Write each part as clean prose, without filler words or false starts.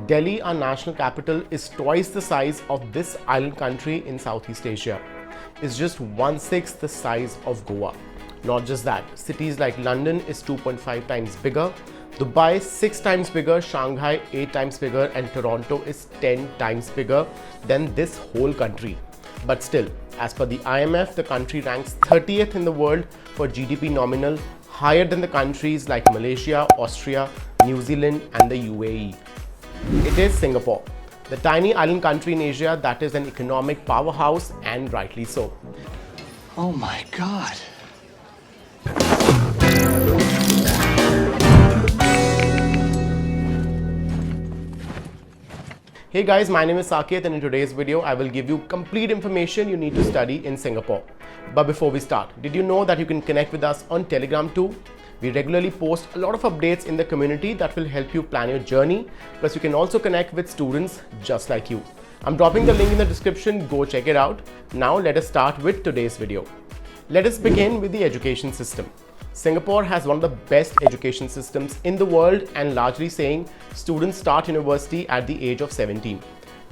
Delhi, our national capital, is twice the size of this island country in Southeast Asia. It's just 1/6 the size of Goa. Not just that, cities like London is 2.5 times bigger, Dubai 6 times bigger, Shanghai 8 times bigger, and Toronto is 10 times bigger than this whole country. But still, as per the IMF, the country ranks 30th in the world for GDP nominal, higher than the countries like Malaysia, Austria, New Zealand, and the UAE. It is Singapore, the tiny island country in Asia that is an economic powerhouse, and rightly so. Oh my God. Hey guys, my name is Saket, and in today's video I will give you complete information you need to study in Singapore. But before we start, did you know that you can connect with us on Telegram too? We regularly post a lot of updates in the community that will help you plan your journey. Plus you can also connect with students just like you. I'm dropping the link in the description, go check it out. Now let us start with today's video. Let us begin with the education system. Singapore has one of the best education systems in the world, and largely saying students start university at the age of 17.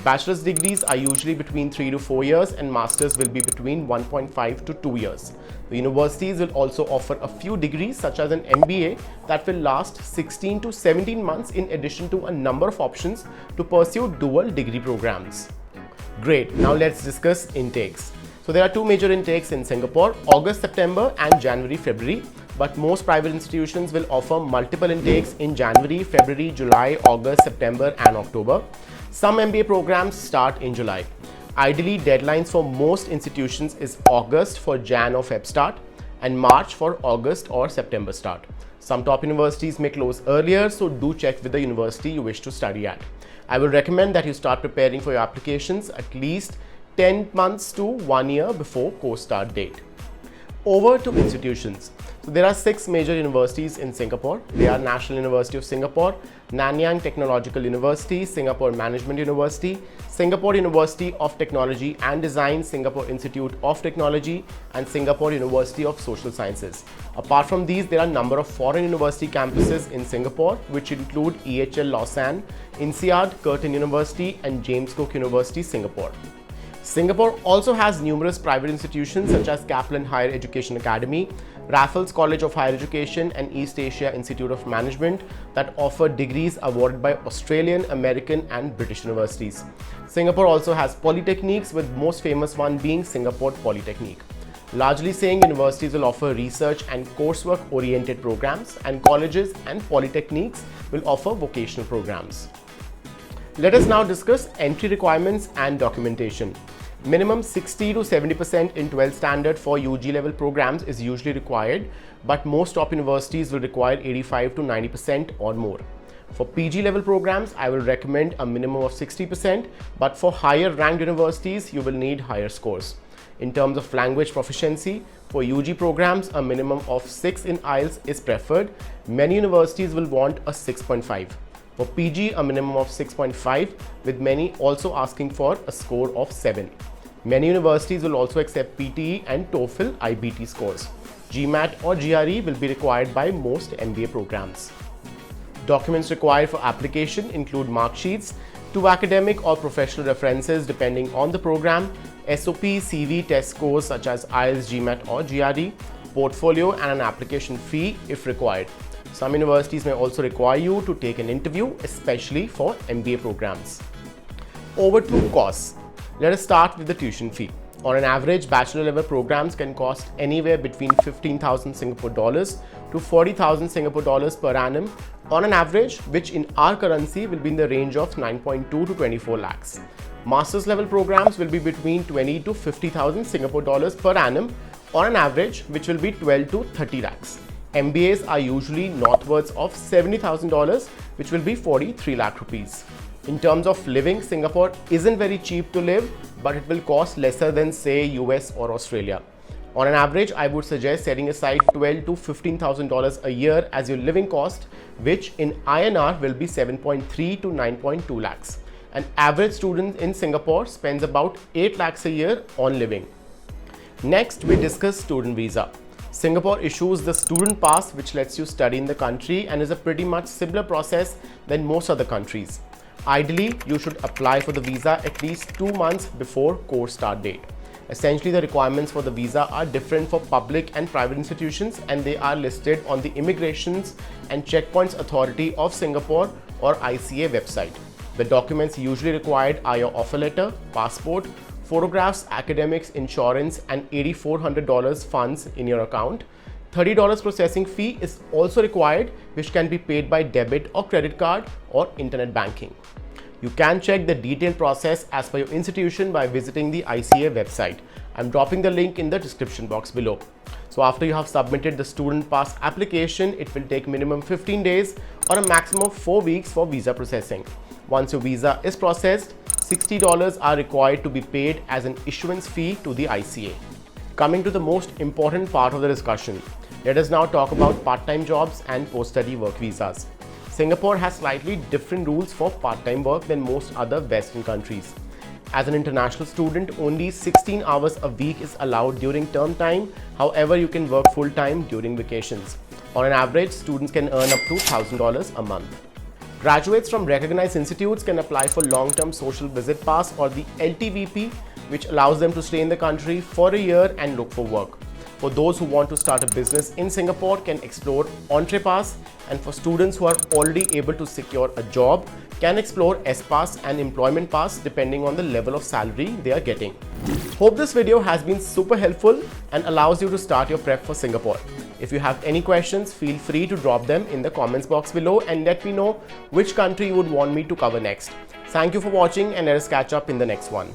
Bachelor's degrees are usually between 3 to 4 years, and masters will be between 1.5 to 2 years. The universities will also offer a few degrees such as an MBA that will last 16 to 17 months, in addition to a number of options to pursue dual degree programs. Great, now let's discuss intakes. So there are two major intakes in Singapore, August, September and January, February. But most private institutions will offer multiple intakes in January, February, July, August, September and October. Some MBA programs start in July. Ideally, deadlines for most institutions is August for Jan or Feb start and March for August or September start. Some top universities may close earlier, so do check with the university you wish to study at. I will recommend that you start preparing for your applications at least 10 months to 1 year before course start date. Over to institutions. So there are 6 major universities in Singapore. They are National University of Singapore, Nanyang Technological University, Singapore Management University, Singapore University of Technology and Design, Singapore Institute of Technology, and Singapore University of Social Sciences. Apart from these, there are a number of foreign university campuses in Singapore, which include EHL Lausanne, INSEAD, Curtin University, and James Cook University, Singapore. Singapore also has numerous private institutions such as Kaplan Higher Education Academy, Raffles College of Higher Education, and East Asia Institute of Management that offer degrees awarded by Australian, American and British universities. Singapore also has polytechniques, with most famous one being Singapore Polytechnic. Largely saying, universities will offer research and coursework oriented programs, and colleges and polytechniques will offer vocational programs. Let us now discuss entry requirements and documentation. Minimum 60 to 70% in 12th standard for UG level programs is usually required, but most top universities will require 85 to 90% or more. For PG level programs, I will recommend a minimum of 60%, but for higher ranked universities, you will need higher scores. In terms of language proficiency, for UG programs, a minimum of 6 in IELTS is preferred. Many universities will want a 6.5. For PG, a minimum of 6.5, with many also asking for a score of 7. Many universities will also accept PTE and TOEFL IBT scores. GMAT or GRE will be required by most MBA programs. Documents required for application include mark sheets, 2 academic or professional references depending on the program, SOP, CV, test scores such as IELTS, GMAT or GRE, portfolio and an application fee if required. Some universities may also require you to take an interview, especially for MBA programs. Over to costs. Let us start with the tuition fee. On an average, bachelor level programs can cost anywhere between 15,000 Singapore dollars to 40,000 Singapore dollars per annum on an average, which in our currency will be in the range of 9.2 to 24 lakhs. Master's level programs will be between 20 to 50,000 Singapore dollars per annum on an average, which will be 12 to 30 lakhs. MBAs are usually northwards of $70,000, which will be 43 lakh rupees. In terms of living, Singapore isn't very cheap to live, but it will cost lesser than say US or Australia. On an average, I would suggest setting aside $12,000 to $15,000 a year as your living cost, which in INR will be 7.3 to 9.2 lakhs. An average student in Singapore spends about 8 lakhs a year on living. Next, we discuss student visa. Singapore issues the student pass, which lets you study in the country and is a pretty much similar process than most other countries. Ideally, you should apply for the visa at least 2 months before course start date. Essentially, the requirements for the visa are different for public and private institutions, and they are listed on the Immigrations and Checkpoints Authority of Singapore or ICA website. The documents usually required are your offer letter, passport, photographs, academics, insurance, and $8,400 funds in your account. $30 processing fee is also required, which can be paid by debit or credit card or internet banking. You can check the detailed process as per your institution by visiting the ICA website. I'm dropping the link in the description box below. So after you have submitted the student pass application, it will take minimum 15 days or a maximum of 4 weeks for visa processing. Once your visa is processed, $60 are required to be paid as an issuance fee to the ICA. Coming to the most important part of the discussion, let us now talk about part-time jobs and post-study work visas. Singapore has slightly different rules for part-time work than most other Western countries. As an international student, only 16 hours a week is allowed during term time. However, you can work full-time during vacations. On an average, students can earn up to $1,000 a month. Graduates from recognized institutes can apply for long-term social visit pass or the LTVP, which allows them to stay in the country for a year and look for work. For those who want to start a business in Singapore, can explore Entree Pass, and for students who are already able to secure a job, can explore S Pass and Employment Pass depending on the level of salary they are getting. Hope this video has been super helpful and allows you to start your prep for Singapore. If you have any questions, feel free to drop them in the comments box below and let me know which country you would want me to cover next. Thank you for watching, and let us catch up in the next one.